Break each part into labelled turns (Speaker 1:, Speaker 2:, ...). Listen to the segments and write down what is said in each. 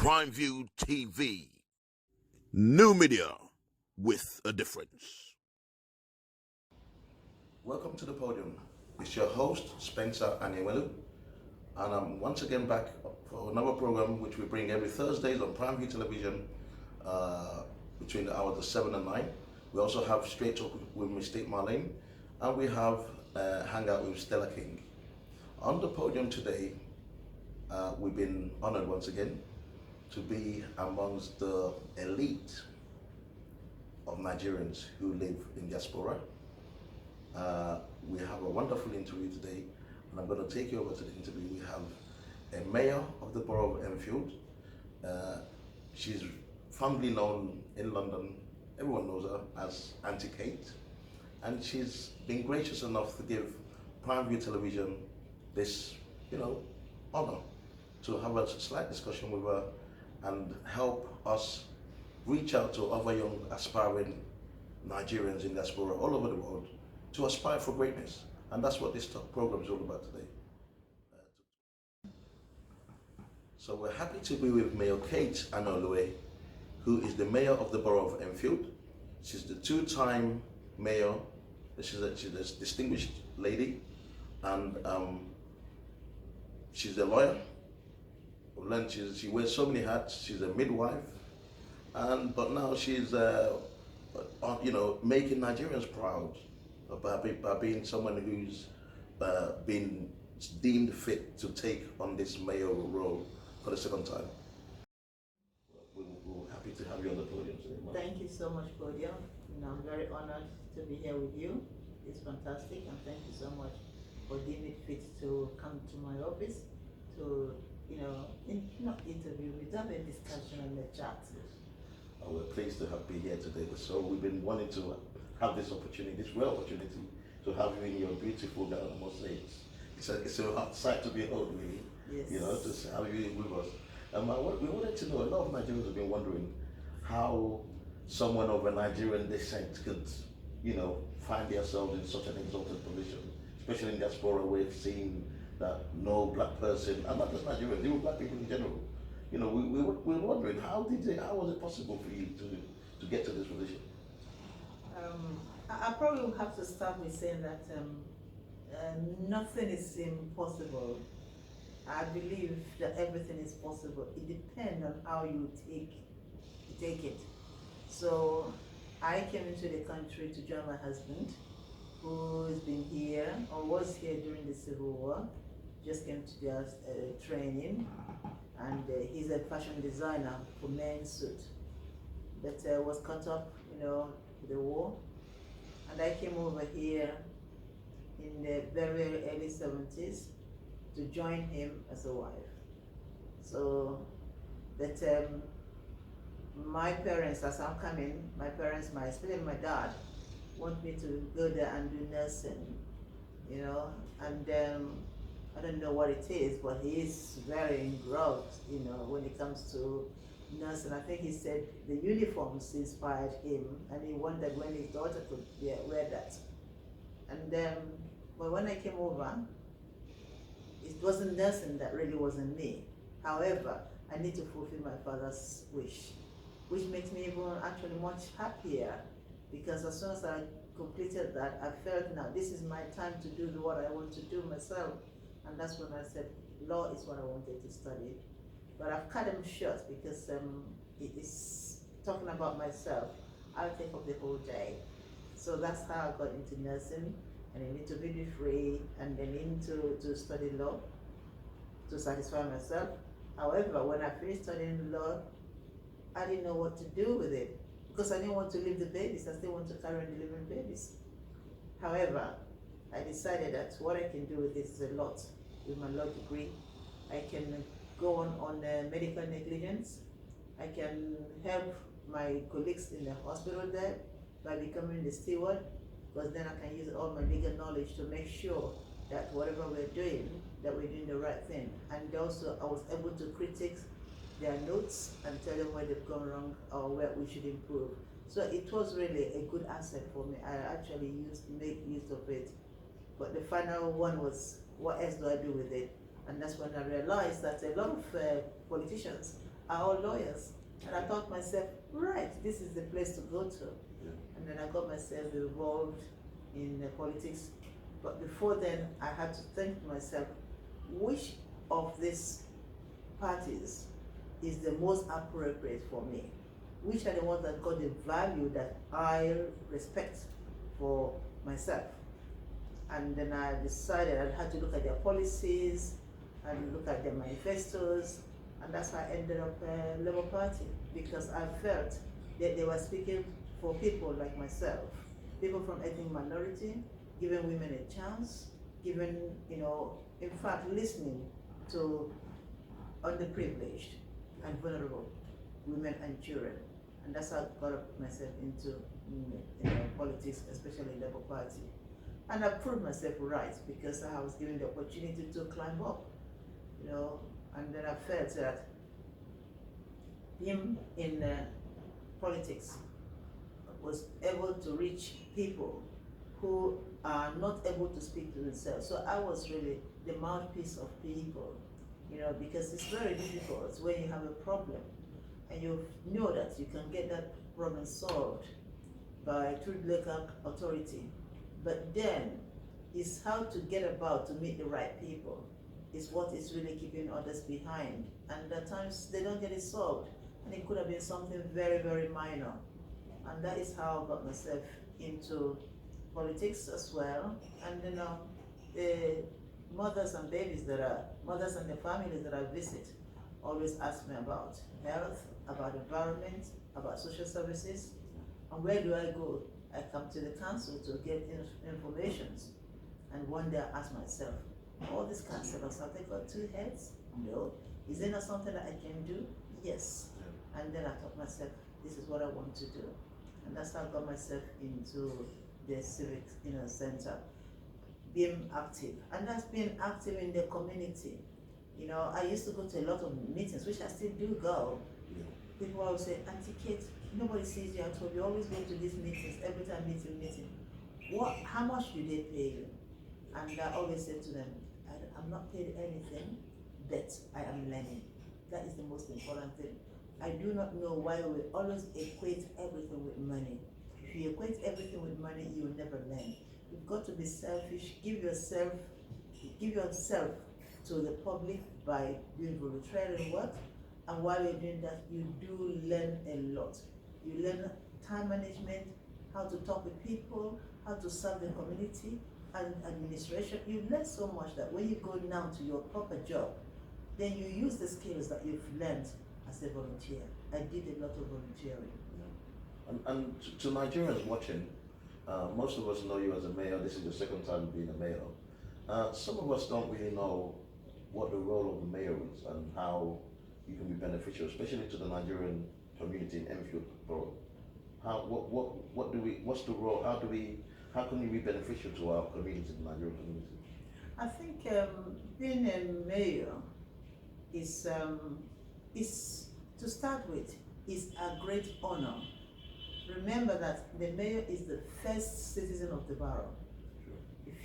Speaker 1: Prime View TV. New media with a difference.
Speaker 2: Welcome to the podium. It's your host, Spencer Anolue, and I'm once again back for another program which we bring every Thursdays on Prime View Television between the hours of 7 and 9. We also have Straight Talk with Mystique Marlene, and we have Hangout with Stella King. On the podium today, we've been honored once again to be amongst the elite of Nigerians who live in diaspora. We have a wonderful interview today, and I'm going to take you over to the interview. We have a mayor of the Borough of Enfield. She's fondly known in London. Everyone knows her as Auntie Kate, and she's been gracious enough to give Prime View Television this, honor to have a slight discussion with her and help us reach out to other young aspiring Nigerians in diaspora all over the world to aspire for greatness. And that's what this program is all about today. So we're happy to be with Mayor Kate Anolue, who is the mayor of the Borough of Enfield. She's the two-time mayor. She's a distinguished lady, and she's a lawyer. She wears so many hats. She's a midwife, but now she's making Nigerians proud by being someone who's been deemed fit to take on this mayoral role for the second time. We're happy to have you on the podium today.
Speaker 3: Thank you so much, Podium. I'm very honored to be here with you. It's fantastic, and thank you so much for deeming it fit to come to my office to, not interview, we have a discussion and a chat.
Speaker 2: We're pleased to be here today. So we've been wanting to have this opportunity, this rare opportunity, to have you in your beautiful gown. I must say, it's a sight to behold, really.
Speaker 3: Yes.
Speaker 2: To have you with us. We wanted to know, a lot of Nigerians have been wondering how someone of a Nigerian descent could, find themselves in such an exalted position, especially in diaspora, where we've seen that no black person, and not just Nigerians, even black people in general, we're wondering how was it possible for you to get to this position?
Speaker 3: I probably would have to start with saying that nothing is impossible. I believe that everything is possible. It depends on how you take it. So I came into the country to join my husband, who has been here or was here during the Civil War. Just came to their training, and he's a fashion designer for men's suit, but was caught up, with the war. And I came over here in the very early 70s to join him as a wife. So that my parents, as I'm coming, especially my dad, want me to go there and do nursing, and I don't know what it is, but he is very engrossed, when it comes to nursing. I think he said the uniforms inspired him, and he wondered when his daughter could wear that. And but when I came over, it wasn't nursing that really wasn't me. However, I need to fulfill my father's wish, which makes me even actually much happier, because as soon as I completed that, I felt now this is my time to do what I want to do myself. And that's when I said, law is what I wanted to study. But I've cut them short because it is talking about myself. I'll take up the whole day. So that's how I got into nursing, and I need to be free, and then into study law to satisfy myself. However, when I finished studying law, I didn't know what to do with it, because I didn't want to leave the babies. I still want to carry on delivering babies. However, I decided that what I can do with this is a lot. With my law degree, I can go on medical negligence. I can help my colleagues in the hospital there by becoming the steward, because then I can use all my legal knowledge to make sure that whatever we're doing, that we're doing the right thing. And also, I was able to critique their notes and tell them where they've gone wrong or where we should improve. So it was really a good asset for me. I actually made use of it. But the final one was, what else do I do with it? And that's when I realized that a lot of politicians are all lawyers. And I thought myself, right, this is the place to go to.
Speaker 2: Yeah.
Speaker 3: And then I got myself involved in politics. But before then, I had to think to myself, which of these parties is the most appropriate for me? Which are the ones that got the value that I respect for myself? And then I decided I had to look at their policies and look at their manifestos, and that's why I ended up Labour Party, because I felt that they were speaking for people like myself, people from ethnic minority, giving women a chance, giving, in fact, listening to underprivileged and vulnerable women and children. And that's how I got myself into politics, especially Labour Party. And I proved myself right, because I was given the opportunity to climb up, and then I felt that being in politics was able to reach people who are not able to speak to themselves. So I was really the mouthpiece of people, because it's very difficult when you have a problem and you know that you can get that problem solved through local authority. But then it's how to get about to meet the right people is what is really keeping others behind. And at times they don't get it solved. And it could have been something very, very minor. And that is how I got myself into politics as well. And the mothers and mothers and the families that I visit always ask me about health, about environment, about social services. And where do I go? I come to the council to get information. And one day I ask myself, all these councillors, have they got two heads? No. Is there not something that I can do? Yes. Yeah. And then I thought myself, this is what I want to do. And that's how I got myself into the civic center, being active. And that's being active in the community. I used to go to a lot of meetings, which I still do go. Yeah. People always say, Auntie Kate, nobody sees you at home. You always go to these meetings, every time meeting. How much do they pay you? And I always say to them, I'm not paid anything, but I am learning. That is the most important thing. I do not know why we always equate everything with money. If you equate everything with money, you will never learn. You've got to be selfish, give yourself to the public by doing voluntary work. And while you're doing that, you do learn a lot. You learn time management, how to talk with people, how to serve the community, and administration. You learn so much that when you go now to your proper job, then you use the skills that you've learned as a volunteer. I did a lot of volunteering.
Speaker 2: Yeah. And to Nigerians watching, most of us know you as a mayor. This is your second time being a mayor. Some of us don't really know what the role of the mayor is and how you can be beneficial, especially to the Nigerian community in Enfield Borough. What's the role? How can we be beneficial to our community, the Nigerian community?
Speaker 3: I think being a mayor is to start with, is a great honor. Remember that the mayor is the first citizen of the borough.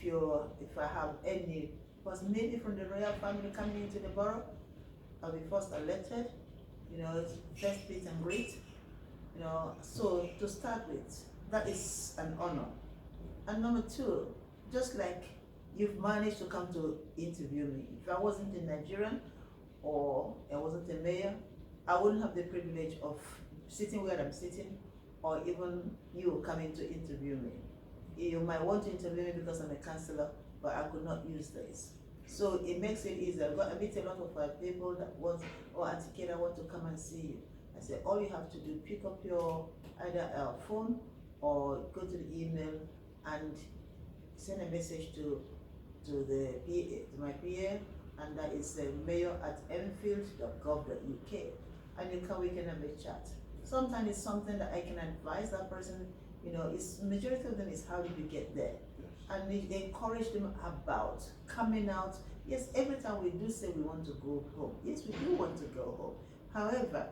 Speaker 3: Sure. If I have any person maybe from the royal family coming into the borough, I'll be first elected. First meet and greet. So to start with, that is an honor. And number two, just like you've managed to come to interview me. If I wasn't a Nigerian or I wasn't a mayor, I wouldn't have the privilege of sitting where I'm sitting, or even you coming to interview me. You might want to interview me because I'm a councillor, but I could not use this. So it makes it easier. I meet a lot of people that want, Auntie Kate, I want to come and see you. I say, all you have to do, pick up your either phone or go to the email and send a message to my PA, and that is mayor@enfield.gov.uk, and we can have a chat. Sometimes it's something that I can advise that person. It's majority of them is how did you get there, and we encourage them about coming out. Yes, every time we do say we want to go home. Yes, we do want to go home. However,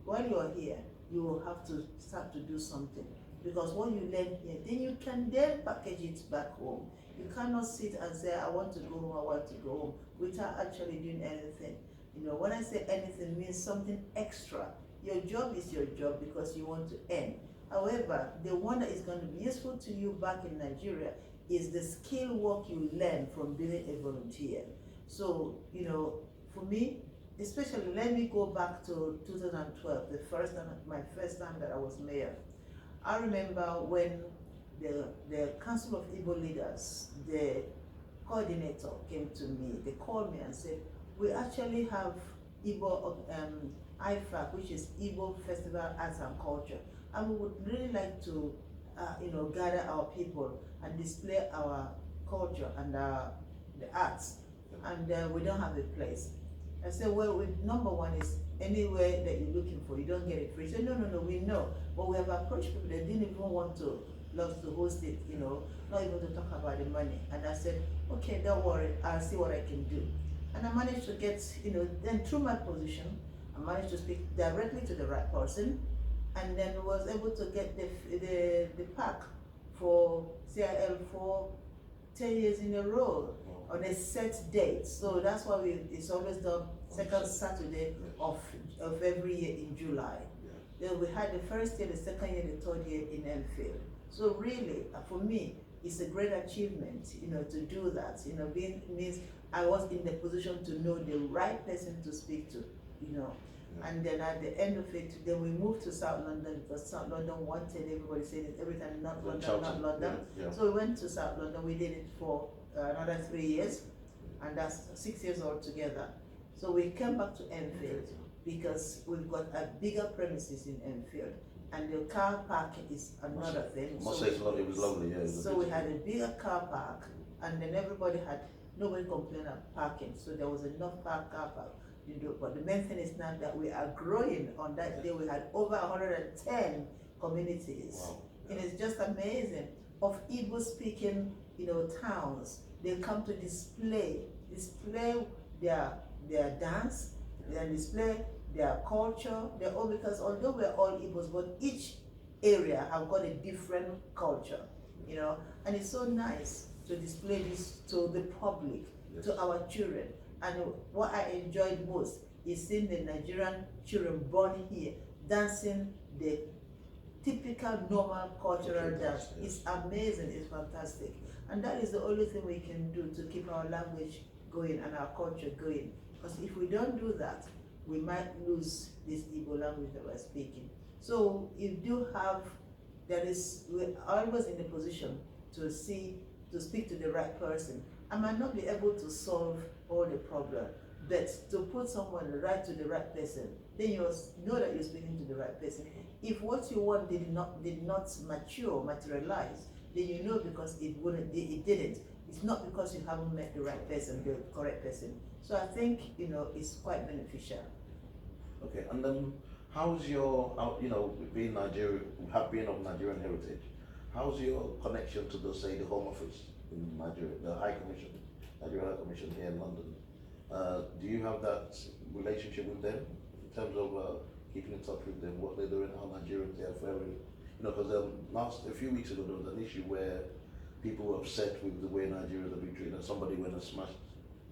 Speaker 3: while you're here, you will have to start to do something, because what you learn here, then you can then package it back home. You cannot sit and say, I want to go home, without actually doing anything. You know, when I say anything, it means something extra. Your job is your job because you want to earn. However, the one that is going to be useful to you back in Nigeria is the skill work you learn from being a volunteer. So, you know, for me, especially, let me go back to 2012, my first time that I was mayor. I remember when the Council of Igbo Leaders, the coordinator came to me, they called me and said, we actually have Igbo IFAC, which is Igbo Festival Arts and Culture, and we would really like to you know, gather our people and display our culture and the arts, and we don't have a place. I said, well, number one is anywhere that you're looking for, you don't get it free. He said, no, we know, but we have approached people that didn't even want to love to host it, you know, not even to talk about the money. And I said, okay, don't worry, I'll see what I can do. And I managed to get, you know, then through my position, I managed to speak directly to the right person, and then was able to get the pack for CIL for 10 years in a row on a set date. So that's why it's always done second Saturday of every year in July. Then we had the first year, the second year, the third year in Enfield. So really, for me, it's a great achievement, you know, to do that. You know, means I was in the position to know the right person to speak to, you know. And then at the end of it, then we moved to South London because South London wanted everybody saying it every time, not London, not London. So we went to South London. We did it for another 3 years, and that's 6 years altogether. So we came back to Enfield because we've got a bigger premises in Enfield, and the car park is another thing.
Speaker 2: I must say it was lovely, yeah.
Speaker 3: So we had a bigger car park, and then nobody complained of parking. So there was enough car park. You know, but the main thing is now that we are growing. On that day, we had over 110 communities.
Speaker 2: Wow.
Speaker 3: And it's just amazing. Of Igbo speaking, you know, towns, they come to display their dance, they display their culture. They're all, because although we're all Igbos, but each area have got a different culture, you know, and it's so nice to display this to the public, to our children. And what I enjoyed most is seeing the Nigerian children born here dancing the typical normal cultural dance. It's amazing, it's fantastic. And that is the only thing we can do to keep our language going and our culture going. Because if we don't do that, we might lose this Igbo language that we're speaking. So we're always in the position to speak to the right person. I might not be able to solve all the problem, but to put someone right to the right person, then you know that you're speaking to the right person. If what you want did not materialize, then you know because it didn't. It's not because you haven't met the right person, the correct person. So I think, you know, it's quite beneficial.
Speaker 2: Okay, and then how's your, you know, being Nigerian, being of Nigerian heritage, how's your connection to say the Home Office in Nigeria, the High Commission, Nigeria High Commission here in London? Do you have that relationship with them in terms of keeping in touch with them, what they're doing, how Nigerians are faring? You know, because a few weeks ago there was an issue where people were upset with the way Nigerians are being treated, and somebody went and smashed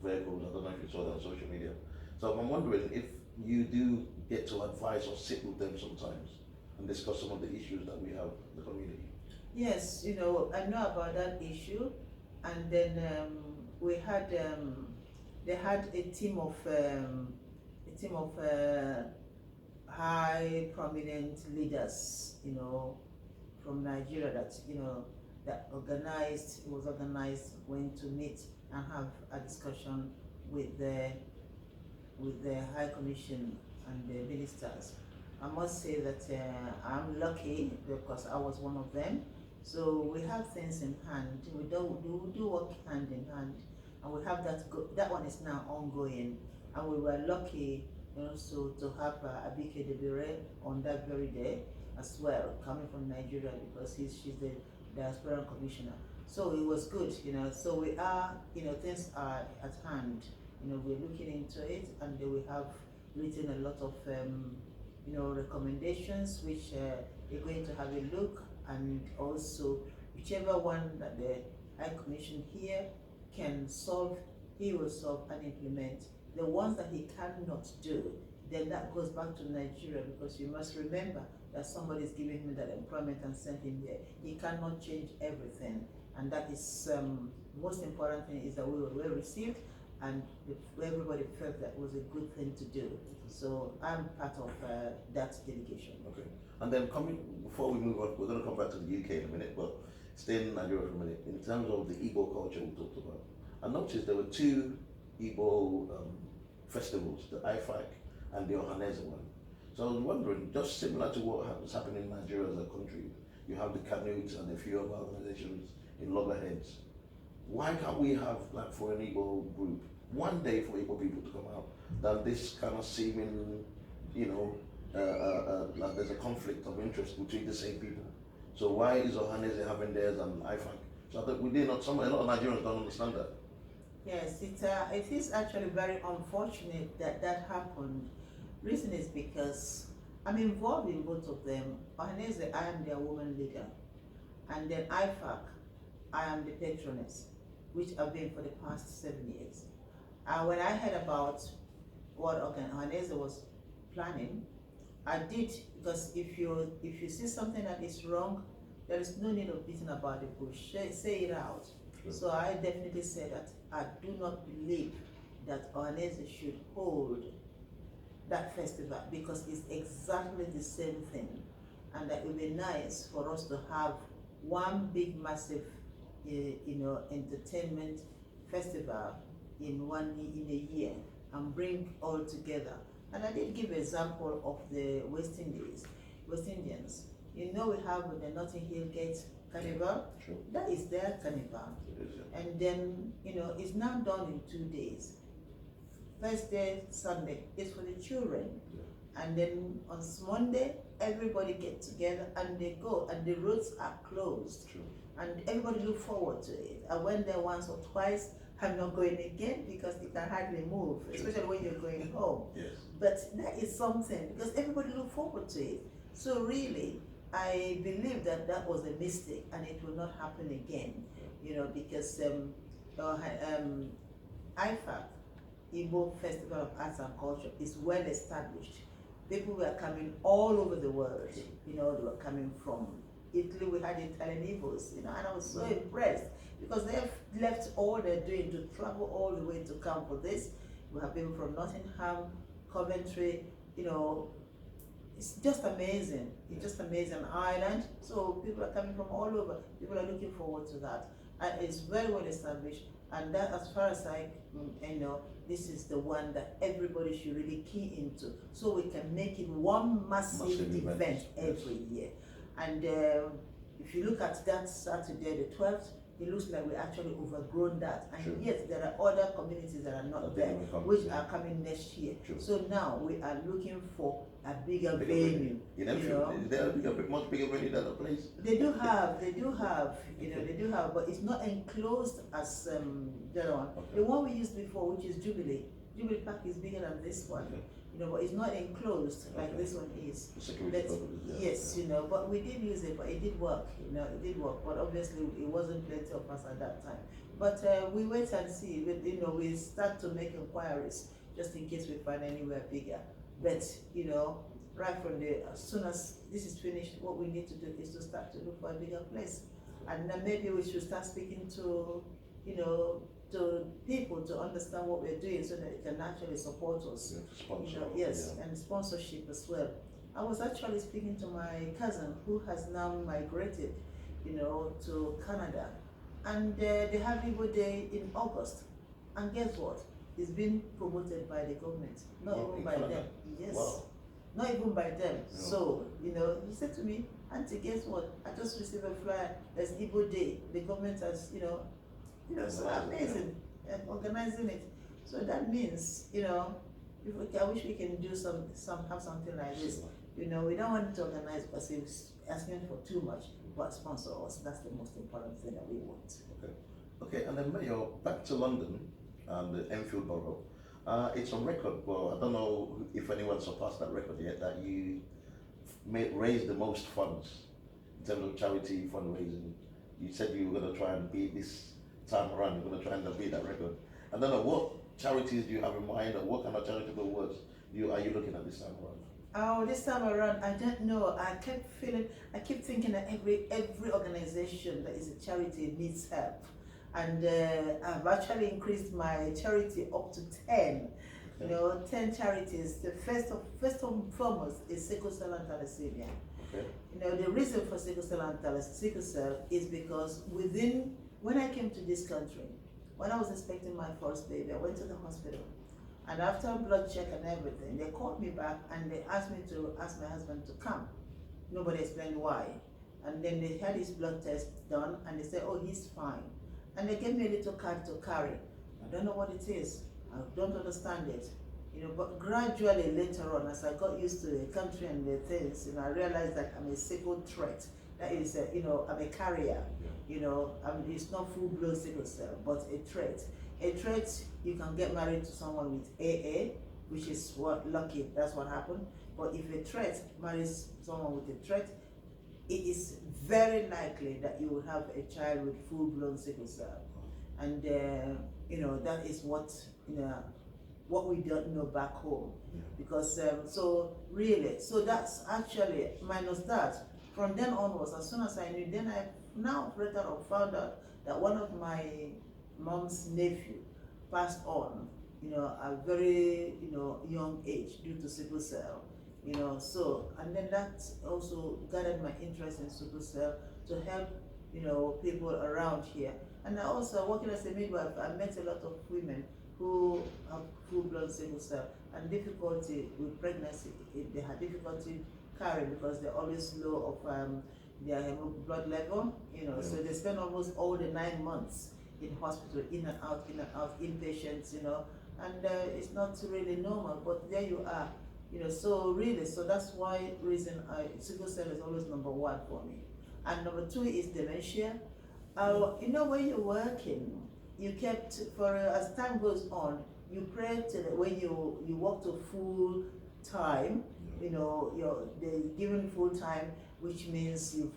Speaker 2: vehicles. I don't know if you saw that on social media. So I'm wondering if you do get to advise or sit with them sometimes and discuss some of the issues that we have in the community.
Speaker 3: Yes, you know, I know about that issue, and then we had they had a team of high prominent leaders, you know, from Nigeria that, you know, was organized, went to meet and have a discussion with the High Commission and the ministers. I must say that I'm lucky because I was one of them. So we have things in hand. We do work hand in hand, and we have that one is now ongoing. And we were lucky also to have Abike Debere on that very day as well, coming from Nigeria, because she's the diaspora commissioner. So it was good, you know. So we are, you know, things are at hand. You know, we're looking into it, and we have written a lot of you know, recommendations which we're going to have a look, and also whichever one that the High Commission here can solve, he will solve and implement The ones that he cannot do, then that goes back to Nigeria, because you must remember that somebody is giving him that employment and sent him there. He cannot change everything, and that is most important thing is that we were well received, and everybody felt that was a good thing to do. So I'm part of that delegation.
Speaker 2: Okay. And then before we move on, we're going to come back to the UK in a minute, but stay in Nigeria for a minute. In terms of the Igbo culture we talked about, I noticed there were two Igbo festivals, the IFAC and the Ohaneze one. So I was wondering, just similar to what is happening in Nigeria as a country, you have the Canute and a few other organizations in loggerheads. Why can't we have, like, for an Igbo group, one day for Igbo people to come out, than this kind of seeming, like there's a conflict of interest between the same people? So why is Ohaneze having theirs and IFAC? So that a lot of Nigerians don't understand that.
Speaker 3: Yes, it is actually very unfortunate that that happened. Reason is because I'm involved in both of them. Ohaneze, I am their woman leader, and then IFAC, I am the patroness, which I've been for the past 7 years. When I heard about what Ohaneze was planning, I did, because if you see something that is wrong, there is no need of beating about the bush. Say it out. Sure. So I definitely say that I do not believe that Anolue should hold that festival, because it's exactly the same thing, and that it would be nice for us to have one big massive entertainment festival in a year and bring all together. And I did give an example of the West Indians. We have the Notting Hill Gate Carnival.
Speaker 2: Sure.
Speaker 3: That is their carnival.
Speaker 2: It is, yeah.
Speaker 3: And then, it's now done in 2 days. Thursday, Sunday is for the children. Yeah. And then on Monday, everybody get together and they go, and the roads are closed.
Speaker 2: True.
Speaker 3: And everybody look forward to it. I went there once or twice. I'm not going again because it can hardly move, especially when you're going home.
Speaker 2: Yes.
Speaker 3: But that is something, because everybody look forward to it. So really, I believe that that was a mistake, and it will not happen again. Yeah. Because IFAC, Igbo Festival of Arts and Culture, is well established. People were coming all over the world. They were coming from Italy. We had Italian Igbos, and I was so impressed, because they have left all they're doing to travel all the way to come for this. We have people from Nottingham, Coventry, it's just amazing. It's just amazing. Ireland, so people are coming from all over. People are looking forward to that. And it's very well established, and that, as far as I know, this is the one that everybody should really key into, so we can make it one massive event every year. And if you look at that Saturday, the 12th, it looks like we actually overgrown that. And
Speaker 2: Sure.
Speaker 3: Yes, there are other communities that are not there, which are coming next year.
Speaker 2: Sure.
Speaker 3: So now we are looking for a bigger venue.
Speaker 2: In Enfield, is there a much bigger venue than the place?
Speaker 3: They do have, but it's not enclosed as the other one.
Speaker 2: Okay.
Speaker 3: The one we used before, which is Jubilee Park, is bigger than this one.
Speaker 2: Okay.
Speaker 3: But it's not enclosed like
Speaker 2: Okay.
Speaker 3: this one is.
Speaker 2: The security
Speaker 3: But,
Speaker 2: purposes, yeah.
Speaker 3: yes, but we did use it, but it did work. It did work, but obviously it wasn't plenty of us at that time. But we wait and see. We start to make inquiries just in case we find anywhere bigger. But right from as soon as this is finished, what we need to do is to start to look for a bigger place, and then maybe we should start speaking to to people to understand what we're doing, so that they can actually support us. Yes, and sponsorship as well. I was actually speaking to my cousin, who has now migrated, to Canada, and they have Igbo Day in August, and guess what? It's been promoted by the government, not even by them. Yes. Wow. Not even by them. Yeah. So, he said to me, Auntie, guess what? I just received a flyer. There's Igbo Day. The government has, so amazing, and organizing it. So that means, I wish we can do have something like this. We don't want to organize because it's asking for too much, but sponsor us. That's the most important thing that we want.
Speaker 2: Okay, and then Mayor, back to London and the Enfield Borough. It's on record, well, I don't know if anyone surpassed that record yet, that you raised the most funds in terms of charity fundraising. You said you were going to try and beat this time around, you're going to try and beat that record. I don't know, what charities do you have in mind, or what kind of charitable works are you looking at this time around?
Speaker 3: Oh, this time around, I don't know. I keep thinking that every organization that is a charity needs help, and I've actually increased my charity up to 10. You know, 10 charities. The first and foremost is sickle cell and thalassemia.
Speaker 2: Okay.
Speaker 3: You know, the reason for sickle cell and sickle cell is because when I came to this country, when I was expecting my first baby, I went to the hospital. And after a blood check and everything, they called me back and they asked me to ask my husband to come. Nobody explained why. And then they had his blood test done and they said, oh, he's fine. And they gave me a little card to carry. I don't know what it is. I don't understand it. You know, but gradually later on, as I got used to the country and the things, you know, I realized that I'm a sickle threat. That is, you know, I'm a carrier. You know, it's not full-blown sickle cell, but a trait. A trait, you can get married to someone with AA, which is lucky, that's what happened. But if a trait marries someone with a trait, it is very likely that you will have a child with full-blown sickle cell. And, you know, that is what, you know, what we don't know back home. Because, so that's actually, minus that, from then onwards, as soon as I knew, then I now found out that one of my mom's nephew passed on, you know, at a very, you know, young age due to sickle cell, you know. So, and then that also gathered my interest in sickle cell to help, you know, people around here. And I also, working as a midwife, I met a lot of women who have full-blown sickle cell and difficulty with pregnancy. They have difficulty carrying because they're always low of their blood level, you know. So they spend almost all the 9 months in hospital, in and out, inpatients, you know, and it's not really normal, but there you are, you know. So that's why sickle cell is always number one for me. And number two is dementia. You know, when you're working, you kept, as time goes on, you pray till when you work to full time, you know, they're given full time, which means in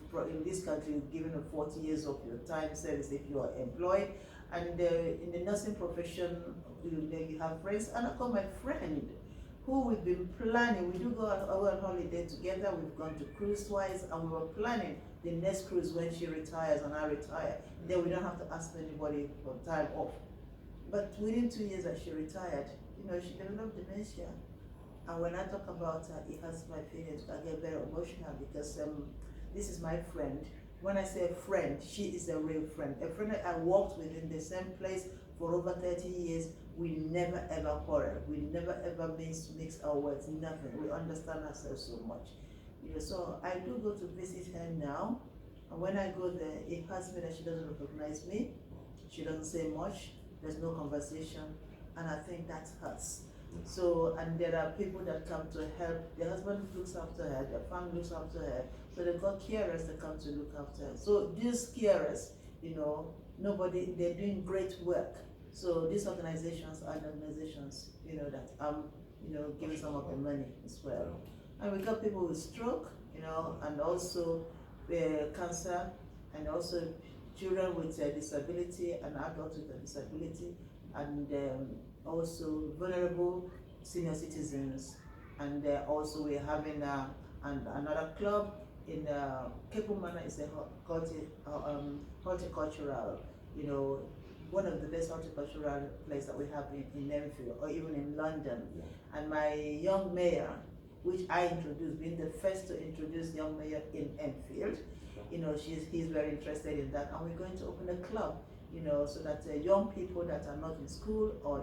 Speaker 3: this country, you've given 40 years of your time service if you are employed. And in the nursing profession, you have friends. And I call my friend, who we've been planning. We do go on holiday together. We've gone to cruise twice, and we were planning the next cruise when she retires and I retire. Then we don't have to ask anybody for time off. But within 2 years that she retired, you know, she developed dementia. And when I talk about her, it hurts my feelings. I get very emotional because this is my friend. When I say friend, she is a real friend. A friend that I worked with in the same place for over 30 years. We never ever quarrel. We never ever mix our words, nothing. We understand ourselves so much. You know, so I do go to visit her now. And when I go there, it hurts me that she doesn't recognize me. She doesn't say much. There's no conversation. And I think that hurts. So, and there are people that come to help. The husband looks after her, the family looks after her. So they've got carers that come to look after her. So these carers, you know, they're doing great work. So these organizations are the organizations, you know, that you know, giving some of the money as well. And we got people with stroke, you know, and also cancer, and also children with disability and adults with disability, and also vulnerable senior citizens. And also we're having another club in Cape Manor. Is a horticultural, you know, one of the best horticultural places that we have in Enfield or even in London. And my young mayor, which I introduced, being the first to introduce young mayor in Enfield, you know, he's very interested in that, and we're going to open a club, you know, so that young people that are not in school or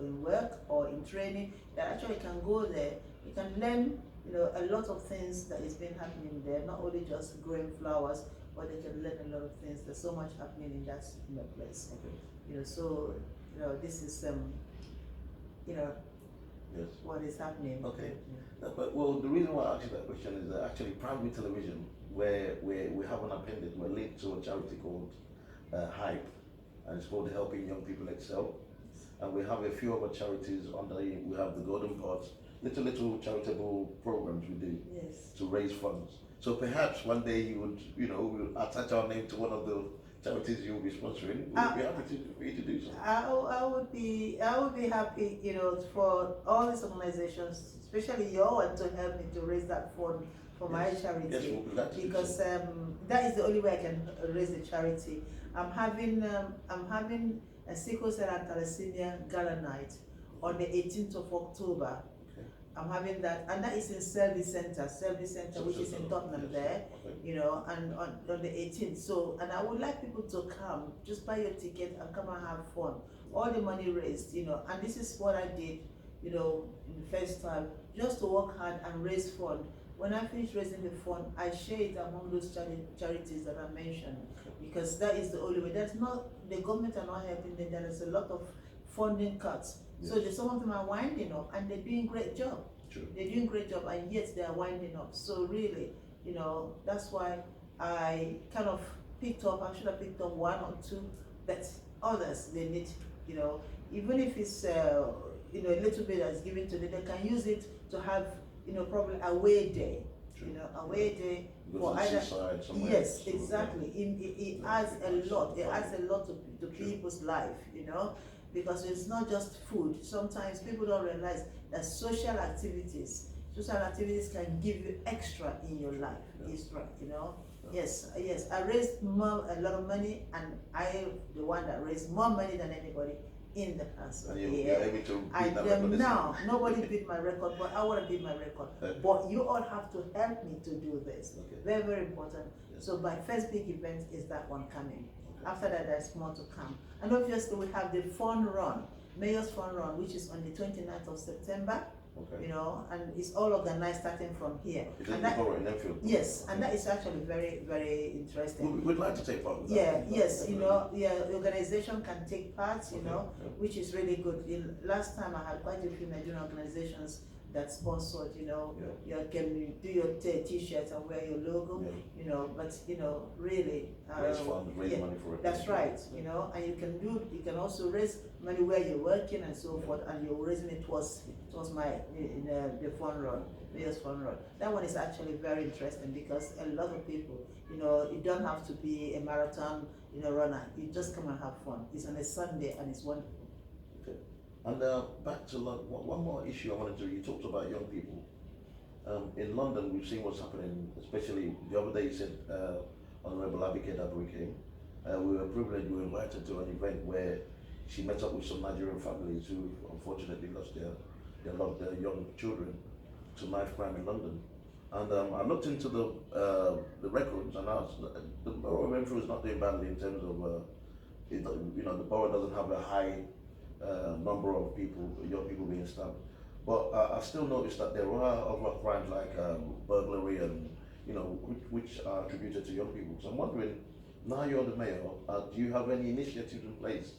Speaker 3: in work or in training, that actually can go there. You can learn, you know, a lot of things that is been happening there, not only just growing flowers, but they can learn a lot of things. There's so much happening in that place. You know, so, you know, this is you know, what is happening.
Speaker 2: But well, the reason why I asked you that question is that actually primary television, where we have an appendix, we're linked to a charity called Hype, and it's called Helping Young People Excel. And we have a few other charities under. We have the Golden Pot, little charitable programs we do to raise funds. So perhaps one day you would, you know, we'll attach our name to one of the charities you'll be sponsoring, we'll be happy for you to do so.
Speaker 3: I would be happy, for all these organizations, especially your one, to help me to raise that fund for my charity.
Speaker 2: Yes, we'll be glad to do
Speaker 3: because
Speaker 2: so.
Speaker 3: that is the only way I can raise the charity. I'm having a sickle cell and thalassemia gala night on the 18th of October.
Speaker 2: Okay.
Speaker 3: I'm having that, and that is in Selby Center, which is in Tottenham there,
Speaker 2: Okay.
Speaker 3: and on the 18th. So, and I would like people to come, just buy your ticket and come and have fun. All the money raised, and this is what I did, in the first time, just to work hard and raise fund. When I finish raising the fund, I share it among those charities that I mentioned, because that is the only way. That's not, the government are not helping them. There is a lot of funding cuts.
Speaker 2: Yes.
Speaker 3: So some of them are winding up, and they're doing great job.
Speaker 2: True.
Speaker 3: They're doing great job, and yet they are winding up. So really, that's why I kind of picked up. I should have picked up one or two, but others they need, even if it's a little bit that's given to them, they can use it to have probably away day.
Speaker 2: True.
Speaker 3: Away day
Speaker 2: Go
Speaker 3: for
Speaker 2: to the
Speaker 3: either.
Speaker 2: seaside somewhere.
Speaker 3: Yes, exactly. It adds a lot. It adds a lot to
Speaker 2: True.
Speaker 3: people's life, because it's not just food. Sometimes people don't realize that social activities can give you extra in your life.
Speaker 2: Yeah.
Speaker 3: It's right, Yes. I raised a lot of money, and I the one that raised more money than anybody in the council.
Speaker 2: And you're able to beat
Speaker 3: I
Speaker 2: that
Speaker 3: am
Speaker 2: record this
Speaker 3: now.
Speaker 2: time.
Speaker 3: Nobody beat my record, but I want to beat my record.
Speaker 2: Okay.
Speaker 3: But you all have to help me to do this.
Speaker 2: Okay.
Speaker 3: Very, very important.
Speaker 2: Yes.
Speaker 3: So my first big event is that one coming.
Speaker 2: Okay.
Speaker 3: After that, there's more to come. And obviously, we have the fun run, Mayor's Fun Run, which is on the 29th of September.
Speaker 2: Okay.
Speaker 3: And it's all organized starting from here.
Speaker 2: Is it
Speaker 3: And
Speaker 2: the
Speaker 3: that,
Speaker 2: Borough in Enfield?
Speaker 3: yes, and that is actually very, very interesting.
Speaker 2: We'd like to take part in that.
Speaker 3: Yeah, yes,
Speaker 2: Definitely.
Speaker 3: the organization can take part,
Speaker 2: Okay, yeah.
Speaker 3: which is really good. Last time I had quite a few Nigerian organizations that sponsored,
Speaker 2: Yeah.
Speaker 3: you can do your t-shirts and wear your logo,
Speaker 2: Yeah.
Speaker 3: but really.
Speaker 2: Raise funds, raise money for it.
Speaker 3: That's right, and you can also raise money where you're working and so forth, and you're raising it towards my, the fun run, Mayor's Fun Run. That one is actually very interesting because a lot of people, you don't have to be a marathon, runner. You just come and have fun. It's on a Sunday and it's wonderful.
Speaker 2: Okay. And back to one more issue I wanted to. You talked about young people. In London, we've seen what's happening. Especially the other day, you said Honourable Abike Daburi came. We were privileged. We were invited to an event where she met up with some Nigerian families who unfortunately lost their young children to knife crime in London. And I looked into the records, and the Borough of Enfield is not doing badly in terms of the borough doesn't have a high number of young people being stabbed. But I still noticed that there are other crimes like burglary and which are attributed to young people. So I'm wondering, now you're the mayor, do you have any initiatives in place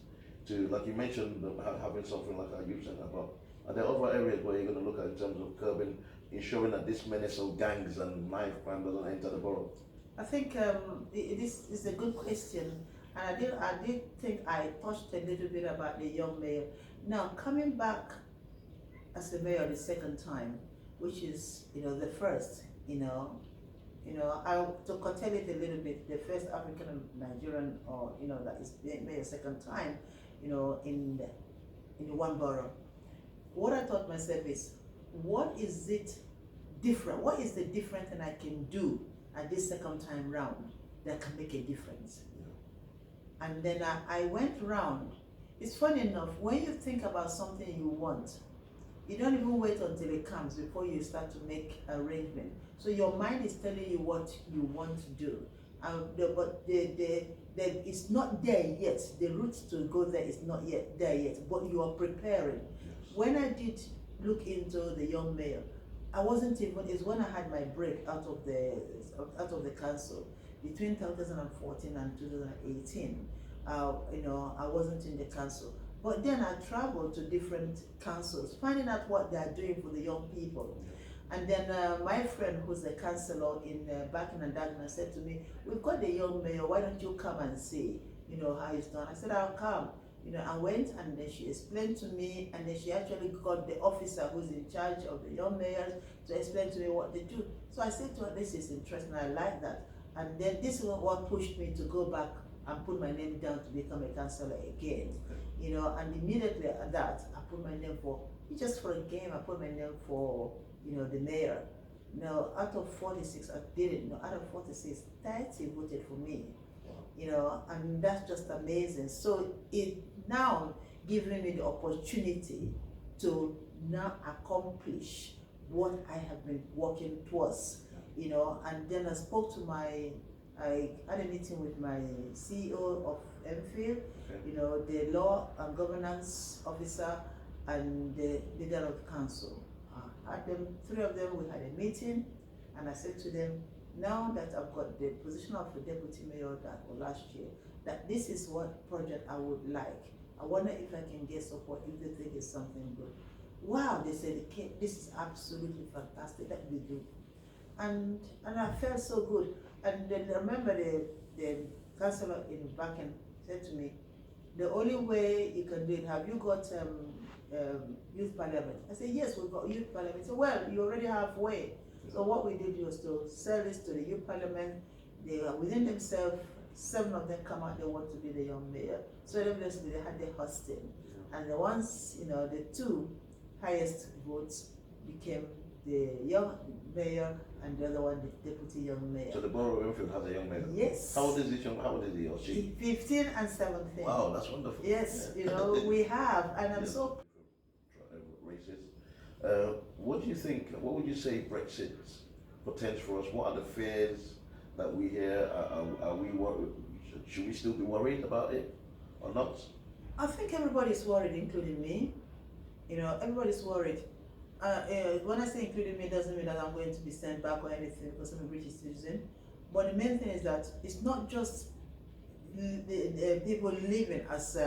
Speaker 2: to, like you mentioned, having something like a youth centre, but are there other areas where you're going to look at in terms of curbing, ensuring that this menace of gangs and knife crime doesn't enter the borough?
Speaker 3: I think this is a good question, and I did think I touched a little bit about the young mayor. Now, coming back as the mayor the second time, which is the first, to curtail it a little bit, the first African Nigerian, or that is mayor second time, in one borough. What I thought myself is, what is it different? What is the different thing I can do at this second time round that can make a difference?
Speaker 2: Yeah.
Speaker 3: And then I went round. It's funny enough, when you think about something you want, you don't even wait until it comes before you start to make arrangement. So your mind is telling you what you want to do, but it's not there yet. The route to go there is not yet there yet, but you are preparing.
Speaker 2: Yes.
Speaker 3: When I did look into the young mayor, I wasn't even. It's when I had my break out of the council between 2014 and 2018. I wasn't in the council. But then I traveled to different councils, finding out what they are doing for the young people. And then my friend, who's a councillor in Barking and Dagenham, said to me, "We've got the young mayor, why don't you come and see, how he's done?" I said, "I'll come." I went, and then she explained to me, and then she actually got the officer who's in charge of the young mayors to explain to me what they do. So I said to her, "This is interesting, I like that." And then this is what pushed me to go back and put my name down to become a councillor again. You know, and immediately at that, I put my name for, just for a game, I put my name for, you know, the mayor. Now, out of 46, I didn't know, out of 46, 30 voted for me. You know, and that's just amazing. So it now giving me the opportunity to now accomplish what I have been working towards, you know. And then I spoke to I had a meeting with my CEO of Enfield, you know, the law and governance officer, and the leader of council. Had them, three of them, we had a meeting, and I said to them, now that I've got the position of the deputy mayor that was last year, that this is what project I would like. I wonder if I can get support, if they think it's something good. Wow, they said, this is absolutely fantastic, that we do. And I felt so good. And then I remember the councillor in Bakken said to me, the only way you can do it, have you got youth parliament? I said, yes, we've got youth parliament. He said, well, you already halfway. So what we did was to sell this to the youth parliament. They are within themselves, 7 of them come out, they want to be the young mayor. So obviously they had the hosting. And the ones, you know, the 2 highest votes became the young mayor, and the other one the deputy young mayor.
Speaker 2: So the Borough of Enfield has a young mayor?
Speaker 3: Yes.
Speaker 2: How old is this young, how old is he or she?
Speaker 3: 15 and 17.
Speaker 2: Wow, that's wonderful.
Speaker 3: Yes, you know, we have, and I'm so...
Speaker 2: Races. What do you think, what would you say Brexit's potential for us? What are the fears that we hear? Are we worried? Should we still be worried about it or not?
Speaker 3: I think everybody's worried, including me. You know, everybody's worried. When I say including me, it doesn't mean that I'm going to be sent back or anything because I'm a British citizen. But the main thing is that it's not just the people living as,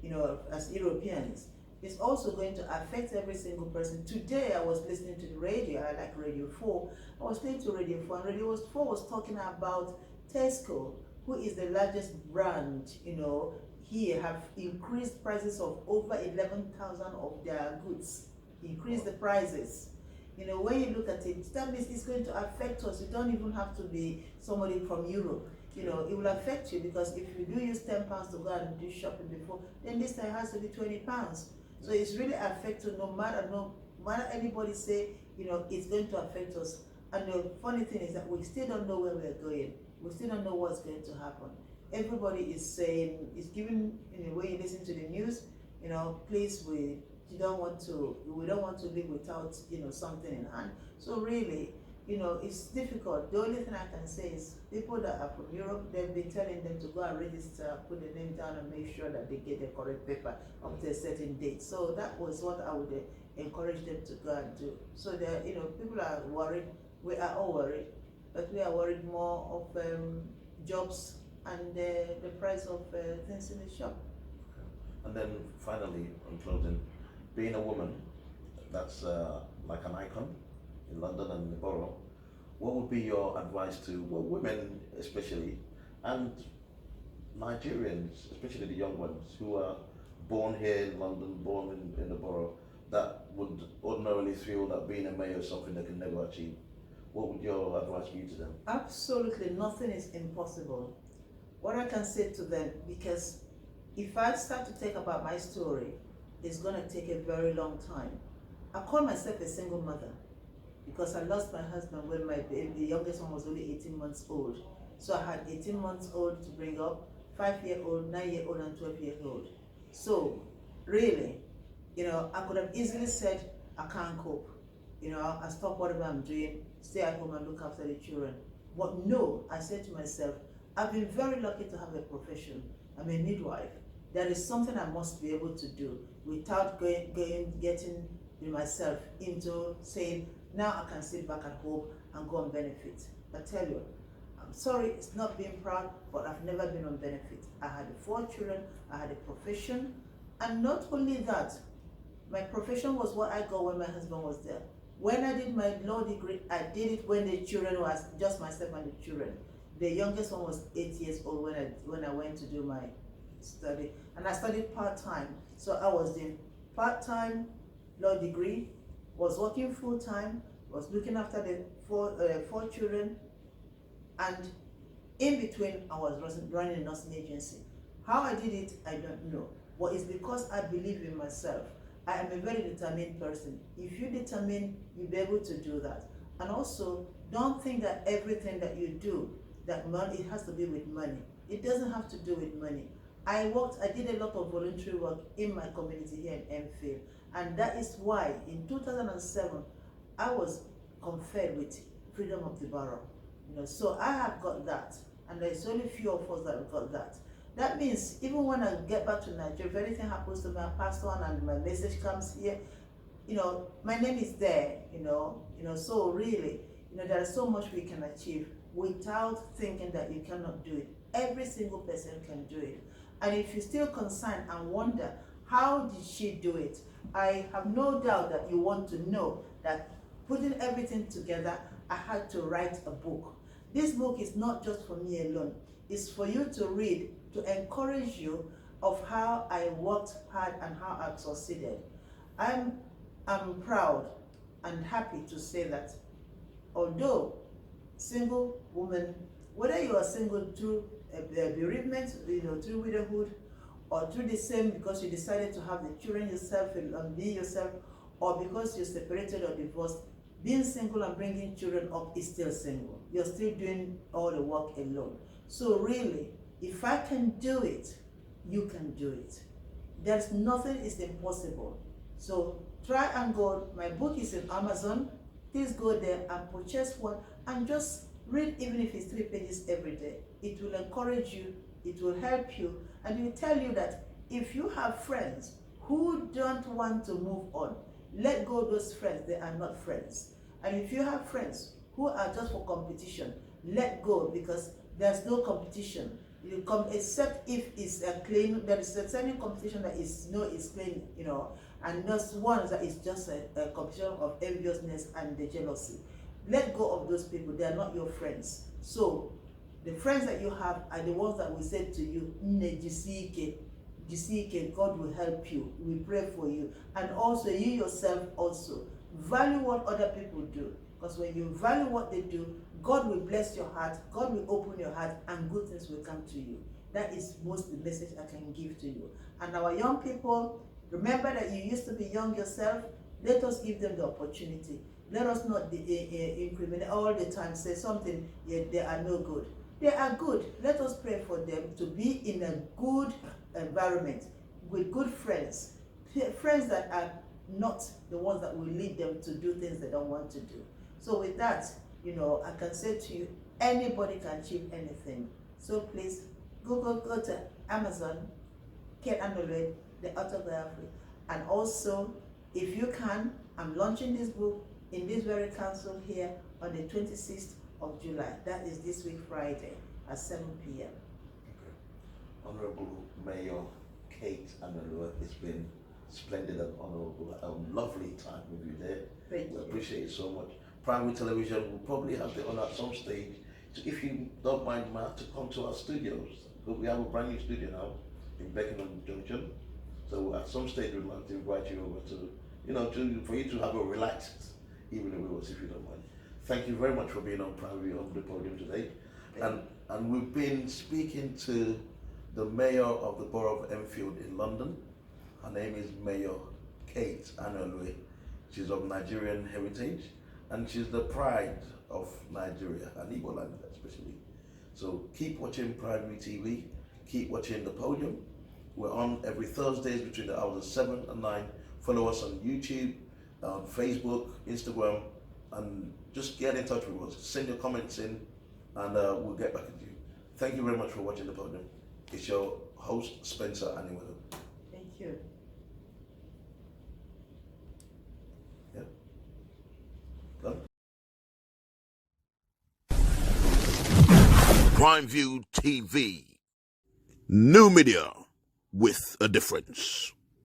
Speaker 3: you know, as Europeans. It's also going to affect every single person. Today, I was listening to the radio. I like Radio 4. I was listening to Radio 4, and Radio 4 was talking about Tesco, who is the largest brand, you know, here, have increased prices of over 11,000 of their goods. Increase the prices. You know, when you look at it, that means it's going to affect us. You don't even have to be somebody from Europe. You know, it will affect you, because if you do use £10 to go and do shopping before, then this time has to be £20. So it's really affecting, no matter anybody say, you know, it's going to affect us. And the funny thing is that we still don't know where we're going. We still don't know what's going to happen. Everybody is saying, is giving, in the way you listen to the news, you know, please, we don't want to live without, you know, something in hand. So really, you know, it's difficult. The only thing I can say is people that are from Europe, they've been telling them to go and register, put the name down, and make sure that they get the correct paper up to a certain date. So that was what I would encourage them to go and do. So that, you know, people are worried. We are all worried, but we are worried more of jobs and the price of things in the shop.
Speaker 2: And then finally, in closing, being a woman, that's like an icon in London and the borough. What would be your advice to women, especially, and Nigerians, especially the young ones who are born here in London, born in the borough, that would ordinarily feel that being a mayor is something they can never achieve? What would your advice be to them?
Speaker 3: Absolutely nothing is impossible. What I can say to them, because if I start to talk about my story, it's going to take a very long time. I call myself a single mother because I lost my husband when the youngest one was only 18 months old. So I had 18 months old to bring up, 5-year-old, 9-year-old, and 12-year-old. So really, you know, I could have easily said, I can't cope. You know, I stop whatever I'm doing, stay at home and look after the children. But no, I said to myself, I've been very lucky to have a profession. I'm a midwife. There is something I must be able to do without getting myself into saying, now I can sit back at home and go on benefit. I tell you, I'm sorry, it's not being proud, but I've never been on benefit. I had 4 children, I had a profession, and not only that, my profession was what I got when my husband was there. When I did my law degree, I did it when the children was just myself and the children. The youngest one was 8 years old when I went to do my study, and I studied part-time. So I was doing part-time law degree, was working full-time, was looking after the 4 children, and In between, I was running a nursing agency. How I did it, I don't know. But it's because I believe in myself. I am a very determined person. If you determine, you'll be able to do that. And also, don't think that everything that you do, that money, it has to be with money. It doesn't have to do with money. I did a lot of voluntary work in my community here in Enfield. And that is why in 2007, I was conferred with freedom of the borough. So I have got that. And there's only few of us that have got that. That means even when I get back to Nigeria, if anything happens to my pastor and my message comes here, my name is there, so really, there is so much we can achieve without thinking that you cannot do it. Every single person can do it. And if you're still concerned and wonder, how did she do it? I have no doubt that you want to know that putting everything together, I had to write a book. This book is not just for me alone. It's for you to read, to encourage you of how I worked hard and how I've succeeded. I'm proud and happy to say that although single woman, whether you are single through bereavement, through widowhood, or through the same because you decided to have the children yourself and be yourself, or because you're separated or divorced, being single and bringing children up is still single. You're still doing all the work alone. So really, if I can do it, you can do it. There's nothing is impossible. So try and go. My book is in Amazon. Please go there and purchase one and just read, even if it's 3 pages every day. It will encourage you, it will help you, and it will tell you that if you have friends who don't want to move on, let go of those friends. They are not friends. And if you have friends who are just for competition, let go, because there's no competition. You come except if it's a claim. There is a certain competition that is clean, and not ones that is just a competition of enviousness and the jealousy. Let go of those people. They are not your friends. So the friends that you have are the ones that will say to you, Jisike, God will help you. We pray for you. And also you yourself also value what other people do. Because when you value what they do, God will bless your heart, God will open your heart, and good things will come to you. That is most the message I can give to you. And our young people, remember that you used to be young yourself. Let us give them the opportunity. Let us not incriminate all the time, say something, they are no good. They are good. Let us pray for them to be in a good environment, with good friends. Friends that are not the ones that will lead them to do things they don't want to do. So with that, I can say to you, anybody can achieve anything. So please, go to Amazon, get Anolue, the autobiography. And also, if you can, I'm launching this book in this very council here on the 26th of July. That is this week, Friday, at 7 p.m.
Speaker 2: Okay. Honorable Mayor Kate Anolue, it's been splendid and honorable, a lovely time with you there.
Speaker 3: Thank you.
Speaker 2: We appreciate it so much. Primary television will probably have the honor at some stage, so if you don't mind, Matt, to come to our studios. We have a brand new studio now in Beckenham Junction. So at some stage we'd like to invite you over to, for you to have a relaxed evening with us, if you don't mind. Thank you very much for being on Primary of the Podium today. And we've been speaking to the Mayor of the Borough of Enfield in London. Her name is Mayor Kate Anolue. She's of Nigerian heritage, and she's the pride of Nigeria, and Igbo land especially. So keep watching Primary TV, keep watching The Podium. We're on every Thursdays between the hours of 7 and 9. Follow us on YouTube, on Facebook, Instagram, and just get in touch with us. Send your comments in, and we'll get back to you. Thank you very much for watching The Podium. It's your host, Spencer Anolue.
Speaker 3: Thank you.
Speaker 2: Yeah. Done?
Speaker 1: Prime View TV. New media with a difference.